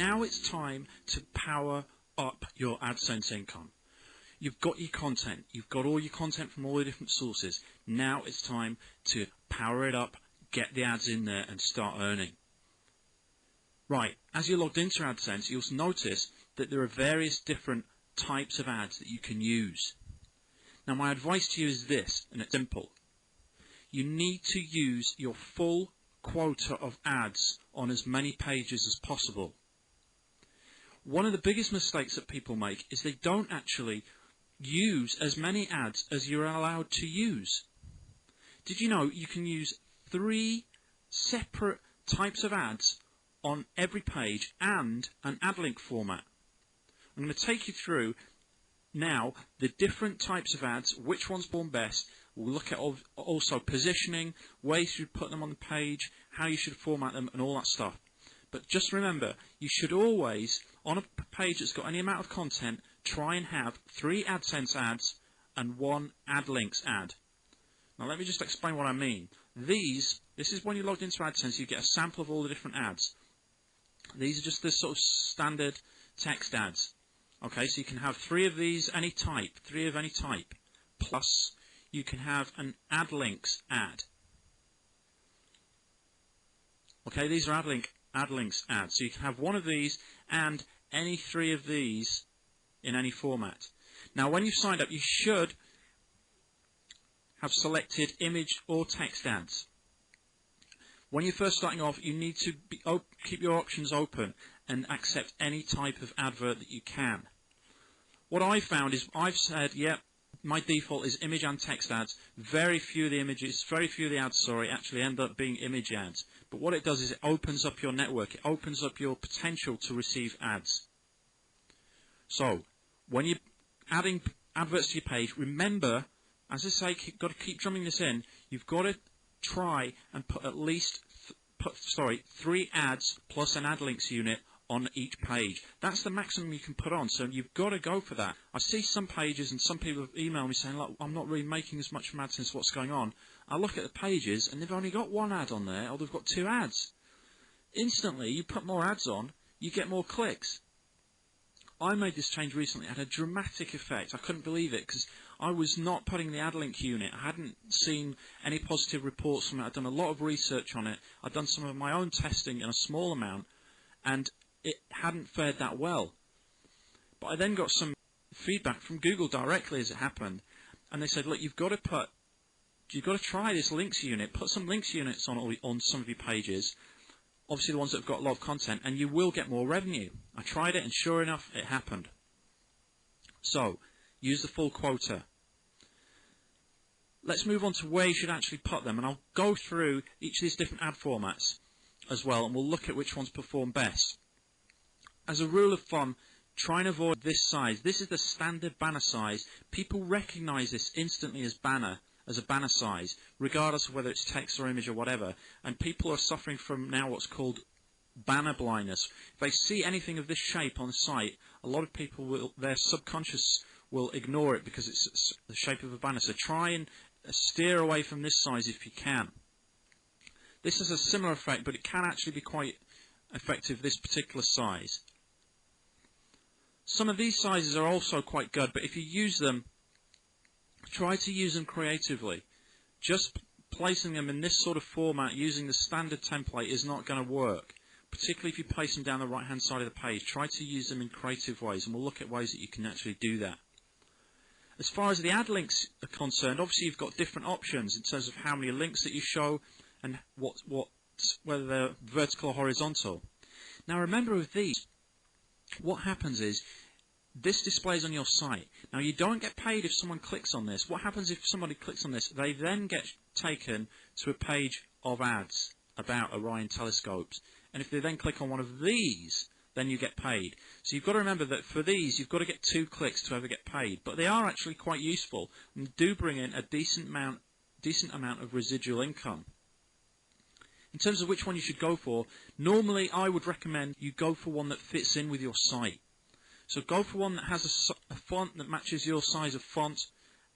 Now it's time to power up your AdSense income. You've got your content. You've got all your content from all the different sources. Now it's time to power it up, get the ads in there, and start earning. Right, as you're logged into AdSense, you'll notice that there are various different types of ads that you can use. Now, my advice to you is this, and it's simple. You need to use your full quota of ads on as many pages as possible. One of the biggest mistakes that people make is they don't actually use as many ads as you're allowed to use. Did you know you can use 3 separate types of ads on every page and an ad link format? I'm going to take you through now the different types of ads, which ones perform best. We'll look at also positioning, ways you put them on the page, how you should format them, and all that stuff. But just remember, you should always, on a page that's got any amount of content, try and have 3 AdSense ads and 1 ad links ad. Now let me just explain what I mean. This is when you're logged into AdSense, you get a sample of all the different ads. These are just the sort of standard text ads. Okay, so you can have 3 of these, any type, 3 of any type. Plus, you can have an ad links ad. Okay, these are ad links ads. So you can have 1 of these and any 3 of these in any format. Now, when you've signed up, you should have selected image or text ads. When you're first starting off, you need to keep your options open and accept any type of advert that you can. What I found is I've said, yeah, my default is image and text ads. Very few of the ads, actually end up being image ads. But what it does is it opens up your network. It opens up your potential to receive ads. So, when you're adding adverts to your page, remember, as I say, you've got to keep drumming this in. You've got to try and put at least 3 ads plus an ad links unit on each page. That's the maximum you can put on, so you've got to go for that. I see some pages and some people have emailed me saying, look, I'm not really making as much from AdSense, what's going on? I look at the pages and they've only got 1 ad on there, or they've got 2 ads. Instantly, you put more ads on, you get more clicks. I made this change recently. It had a dramatic effect. I couldn't believe it because I was not putting the ad link unit. I hadn't seen any positive reports from it. I'd done a lot of research on it. I'd done some of my own testing in a small amount, and it hadn't fared that well. But I then got some feedback from Google directly as it happened, and they said, look, you've got to try this links unit. Put some links units on some of your pages. Obviously the ones that have got a lot of content, and you will get more revenue. I tried it, and sure enough, it happened. So, use the full quota. Let's move on to where you should actually put them, and I'll go through each of these different ad formats as well, and we'll look at which ones perform best. As a rule of thumb, try and avoid this size. This is the standard banner size. People recognize this instantly as a banner size, regardless of whether it's text or image or whatever. And people are suffering from now what's called banner blindness. If they see anything of this shape on the site, a lot of people their subconscious will ignore it because it's the shape of a banner. So try and steer away from this size if you can. This has a similar effect, but it can actually be quite effective, this particular size. Some of these sizes are also quite good, but if you use them, try to use them creatively. Just placing them in this sort of format using the standard template is not going to work, particularly if you place them down the right hand side of the page. Try to use them in creative ways, and we'll look at ways that you can actually do that. As far as the ad links are concerned, obviously you've got different options in terms of how many links that you show and whether they're vertical or horizontal. Now remember with these, what happens is this displays on your site. Now you don't get paid if someone clicks on this. What happens if somebody clicks on this? They then get taken to a page of ads about Orion telescopes. And if they then click on one of these, then you get paid. So you've got to remember that for these, you've got to get 2 clicks to ever get paid. But they are actually quite useful and do bring in a decent amount of residual income. In terms of which one you should go for, normally I would recommend you go for one that fits in with your site. So go for one that has a font that matches your size of font,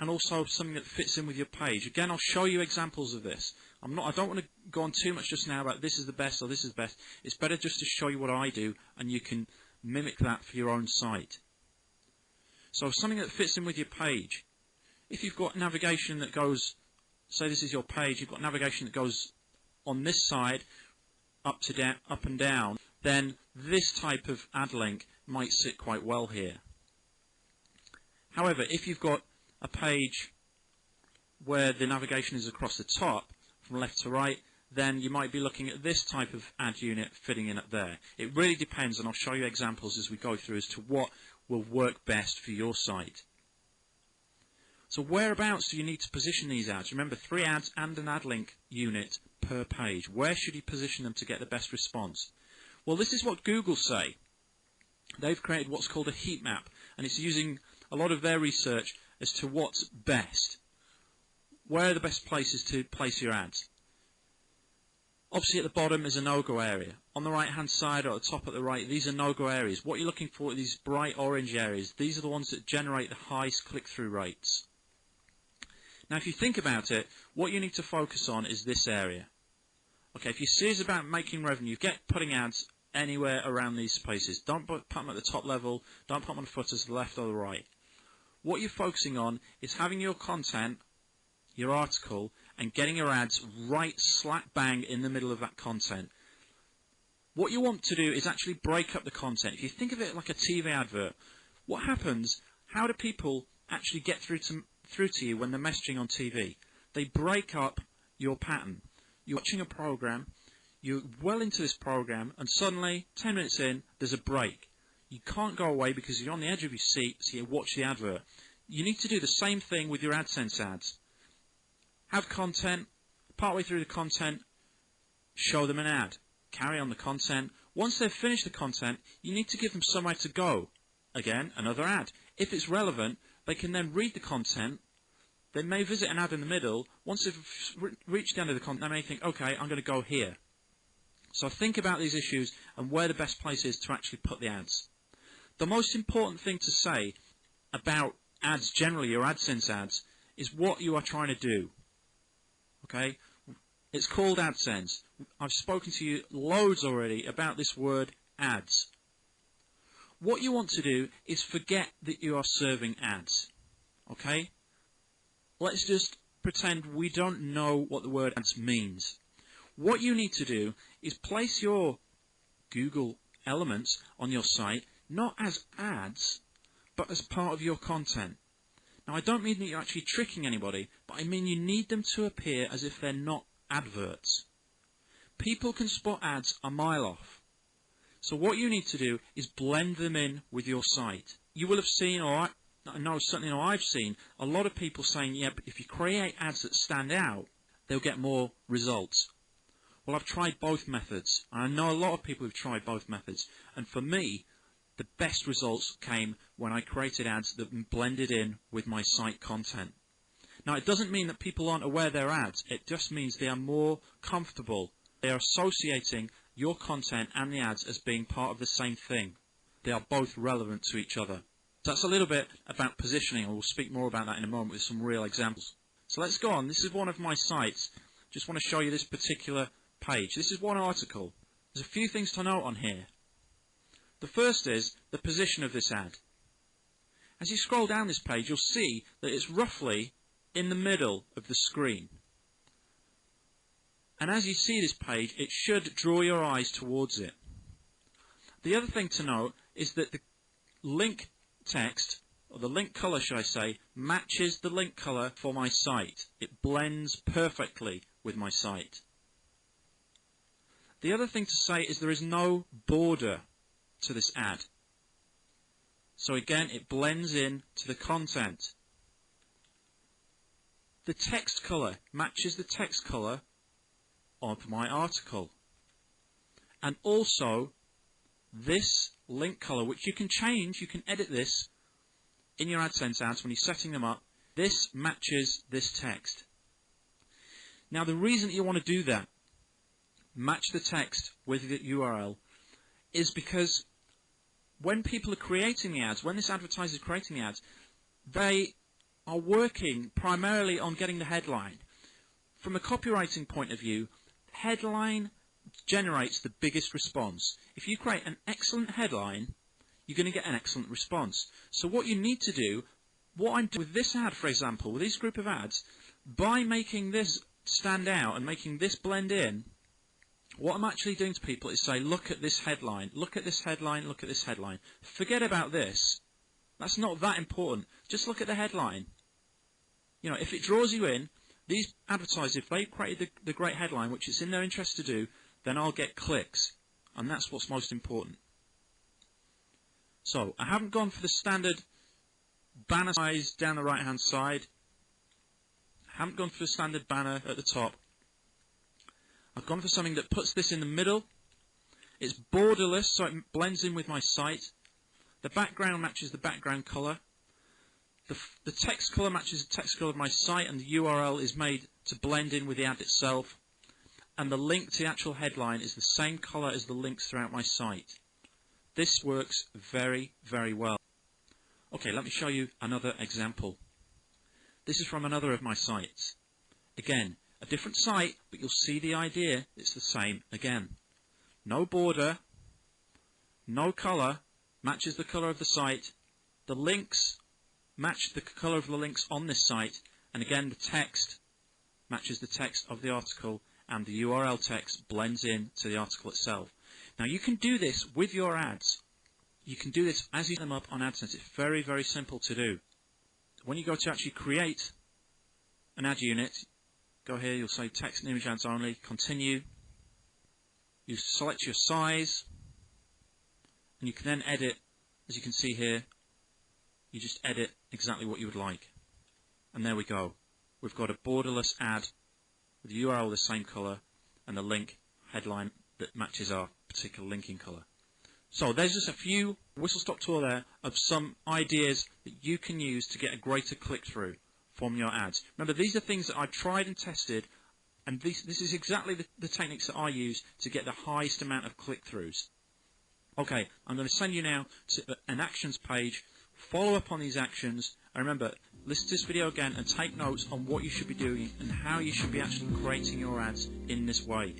and also something that fits in with your page. Again, I'll show you examples of this. I don't want to go on too much just now about this is the best or this is the best. It's better just to show you what I do, and you can mimic that for your own site. So something that fits in with your page. If you've got navigation that goes, say this is your page, you've got navigation that goes on this side, up and down, then this type of ad link might sit quite well here. However, if you've got a page where the navigation is across the top, from left to right, then you might be looking at this type of ad unit fitting in up there. It really depends, and I'll show you examples as we go through as to what will work best for your site. So whereabouts do you need to position these ads? Remember, 3 ads and an ad link unit per page. Where should you position them to get the best response? Well, this is what Google say. They've created what's called a heat map, and it's using a lot of their research as to what's best. Where are the best places to place your ads? Obviously at the bottom is a no-go area. On the right-hand side or at the top at the right, these are no-go areas. What you're looking for are these bright orange areas. These are the ones that generate the highest click-through rates. Now if you think about it, what you need to focus on is this area. Okay, if you're serious about making revenue, get putting ads anywhere around these places. Don't put them at the top level, don't put them on the footers to the left or the right. What you're focusing on is having your content, your article, and getting your ads right slap bang in the middle of that content. What you want to do is actually break up the content. If you think of it like a TV advert, what happens, how do people actually get through to you when they're messaging on TV? They break up your pattern. You're watching a program, you're well into this program, and suddenly, 10 minutes in, there's a break. You can't go away because you're on the edge of your seat, so you watch the advert. You need to do the same thing with your AdSense ads. Have content, partway through the content, show them an ad. Carry on the content. Once they've finished the content, you need to give them somewhere to go. Again, another ad. If it's relevant, they can then read the content. They may visit an ad in the middle. Once they've reached the end of the content, they may think, okay, I'm going to go here. So think about these issues and where the best place is to actually put the ads. The most important thing to say about ads generally, your AdSense ads, is what you are trying to do. Okay? It's called Adsense. I've spoken to you loads already about this word ads. What you want to do is forget that you are serving ads. Okay? Let's just pretend we don't know what the word ads means. What you need to do is place your Google elements on your site not as ads, but as part of your content. Now, I don't mean that you're actually tricking anybody, but I mean you need them to appear as if they're not adverts. People can spot ads a mile off. So what you need to do is blend them in with your site. You will have seen, or certainly I've seen, a lot of people saying, yeah, but if you create ads that stand out, they'll get more results. Well, I've tried both methods. I know a lot of people who've tried both methods. And for me, the best results came when I created ads that blended in with my site content. Now, it doesn't mean that people aren't aware they're ads. It just means they are more comfortable. They are associating your content and the ads as being part of the same thing. They are both relevant to each other. So that's a little bit about positioning, and we'll speak more about that in a moment with some real examples. So let's go on. This is one of my sites. Just want to show you this particular page. This is one article. There's a few things to note on here. The first is the position of this ad. As you scroll down this page, you'll see that it's roughly in the middle of the screen. And as you see this page, it should draw your eyes towards it. The other thing to note is that the link text, or the link color should I say, matches the link color for my site. It blends perfectly with my site. The other thing to say is there is no border to this ad. So again, it blends in to the content. The text color matches the text color of my article. And also, this link color, which you can change, you can edit this in your AdSense ads when you're setting them up, this matches this text. Now, the reason that you want to do that, match the text with the URL, is because when people are creating the ads, when this advertiser is creating the ads, they are working primarily on getting the headline. from a copywriting point of view, headline generates the biggest response. If you create an excellent headline, you're going to get an excellent response. So what you need to do, what I'm doing with this ad, for example, with this group of ads, by making this stand out and making this blend in, what I'm actually doing to people is say, look at this headline, look at this headline, look at this headline. Forget about this. That's not that important. Just look at the headline. You know, if it draws you in, these advertisers, if they've created the great headline, which it's in their interest to do, then I'll get clicks. And that's what's most important. So, I haven't gone for the standard banner size down the right-hand side. I haven't gone for the standard banner at the top. I've gone for something that puts this in the middle. It's borderless, so it blends in with my site. The background matches the background color. The text color matches the text color of my site, and the URL is made to blend in with the ad itself. And the link to the actual headline is the same color as the links throughout my site. This works very, very well. Okay, let me show you another example. This is from another of my sites. Again, a different site, but you'll see the idea. It's the same again. No border, no color, matches the color of the site. The links match the color of the links on this site, and again the text matches the text of the article, and the URL text blends in to the article itself. Now you can do this with your ads. You can do this as you set them up on Adsense. It's very, very simple to do. When you go to actually create an ad unit, go here, you'll say text and image ads only, continue. You select your size, and you can then edit, as you can see here, you just edit exactly what you would like. And there we go. We've got a borderless ad with the URL the same color and the link headline that matches our particular linking color. So there's just a few whistle-stop tour there of some ideas that you can use to get a greater click-through from your ads. Remember, these are things that I've tried and tested, and this is exactly the techniques that I use to get the highest amount of click-throughs. Okay, I'm going to send you now to an actions page. Follow up on these actions, and remember, listen to this video again and take notes on what you should be doing and how you should be actually creating your ads in this way.